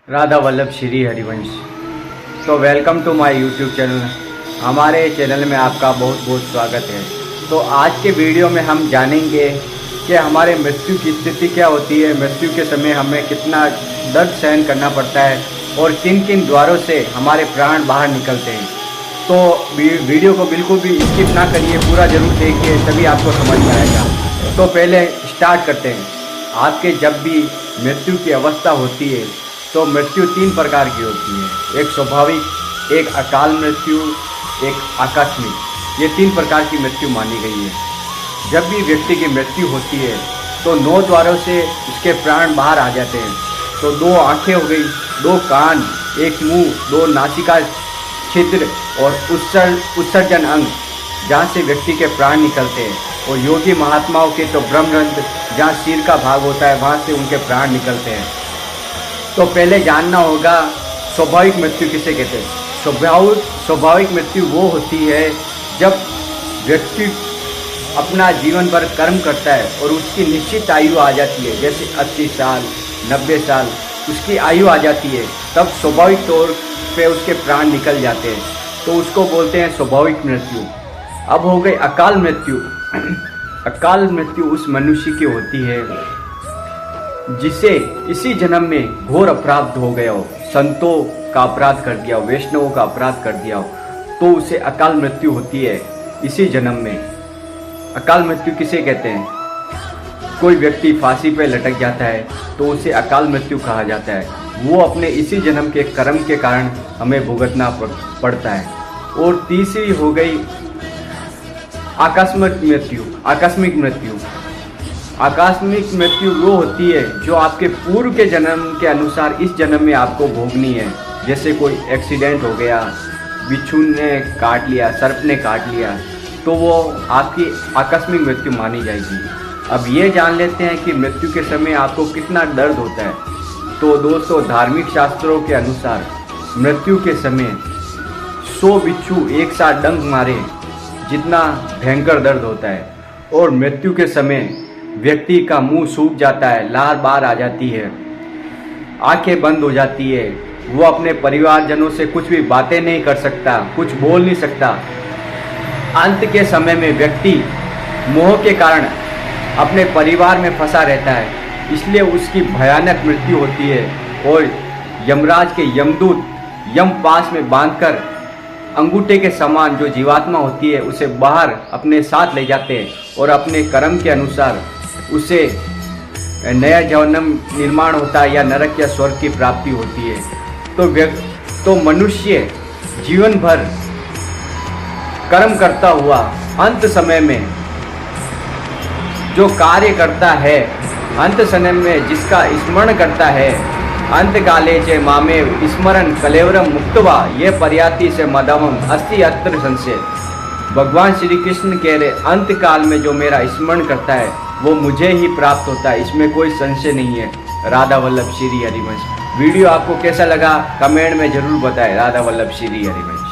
राधा वल्लभ श्री हरिवंश। तो welcome to my YouTube channel. हमारे channel में आपका बहुत बहुत स्वागत है। तो आज के वीडियो में हम जानेंगे कि हमारे मृत्यु की स्थिति क्या होती है, मृत्यु के समय हमें कितना दर्द सहन करना पड़ता है और किन किन द्वारों से हमारे प्राण बाहर निकलते हैं। तो वीडियो को बिल्कुल भी स्किप ना करिए, पूरा जरूर देखिए, तभी आपको समझ में आएगा। तो पहले स्टार्ट करते हैं। आपके जब भी मृत्यु की अवस्था होती है तो मृत्यु तीन प्रकार की होती है, एक स्वाभाविक, एक अकाल मृत्यु, एक आकस्मिक। ये तीन प्रकार की मृत्यु मानी गई है। जब भी व्यक्ति की मृत्यु होती है तो 9 द्वारों से उसके प्राण बाहर आ जाते हैं। तो 2 आँखें हो गई, 2 कान, 1 मुंह, 2 नासिका छिद्र और उत्सर्जन अंग, जहाँ से व्यक्ति के प्राण निकलते हैं। और योगी महात्माओं के तो ब्रह्मरंध्र, जहाँ सिर का भाग होता है, वहाँ से उनके प्राण निकलते हैं। तो पहले जानना होगा स्वाभाविक मृत्यु किसे कहते हैं। स्वाभाविक मृत्यु वो होती है जब व्यक्ति अपना जीवन भर कर्म करता है और उसकी निश्चित आयु आ जाती है, जैसे 80 साल 90 साल उसकी आयु आ जाती है, तब स्वाभाविक तौर पे उसके प्राण निकल जाते हैं। तो उसको बोलते हैं स्वाभाविक मृत्यु। अब हो गई अकाल मृत्यु। अकाल मृत्यु उस मनुष्य की होती है जिसे इसी जन्म में घोर अपराध हो गया हो, संतों का अपराध कर दिया हो, वैष्णवों का अपराध कर दिया हो, तो उसे अकाल मृत्यु होती है इसी जन्म में। अकाल मृत्यु किसे कहते हैं? कोई व्यक्ति फांसी पे लटक जाता है तो उसे अकाल मृत्यु कहा जाता है। वो अपने इसी जन्म के कर्म के कारण हमें भुगतना पड़ता है। और तीसरी हो गई आकस्मिक मृत्यु। आकस्मिक मृत्यु वो होती है जो आपके पूर्व के जन्म के अनुसार इस जन्म में आपको भोगनी है। जैसे कोई एक्सीडेंट हो गया, बिच्छू ने काट लिया, सर्प ने काट लिया, तो वो आपकी आकस्मिक मृत्यु मानी जाएगी। अब ये जान लेते हैं कि मृत्यु के समय आपको कितना दर्द होता है। तो दोस्तों, धार्मिक शास्त्रों के अनुसार मृत्यु के समय 100 बिच्छू एक साथ डंक मारे जितना भयंकर दर्द होता है। और मृत्यु के समय व्यक्ति का मुंह सूख जाता है, लार बार आ जाती है, आंखें बंद हो जाती है, वो अपने परिवारजनों से कुछ भी बातें नहीं कर सकता, कुछ बोल नहीं सकता। अंत के समय में व्यक्ति मोह के कारण अपने परिवार में फंसा रहता है, इसलिए उसकी भयानक मृत्यु होती है। और यमराज के यमदूत यम पास में बांधकर अंगूठे के समान जो जीवात्मा होती है उसे बाहर अपने साथ ले जाते हैं और अपने कर्म के अनुसार उसे नया जन्म निर्माण होता है या नरक या स्वर्ग की प्राप्ति होती है। तो मनुष्य जीवन भर कर्म करता हुआ अंत समय में जो कार्य करता है, अंत समय में जिसका स्मरण करता है, अंत काले चे मामे स्मरण कलेवरम मुक्तवा ये पर्याति से मदमम अस्ति अत्र संशय। भगवान श्री कृष्ण कह रहे, अंत काल में जो मेरा स्मरण करता है वो मुझे ही प्राप्त होता है, इसमें कोई संशय नहीं है। राधा वल्लभ श्री हरिवंश। वीडियो आपको कैसा लगा कमेंट में जरूर बताएं। राधा वल्लभ श्री हरिवंश।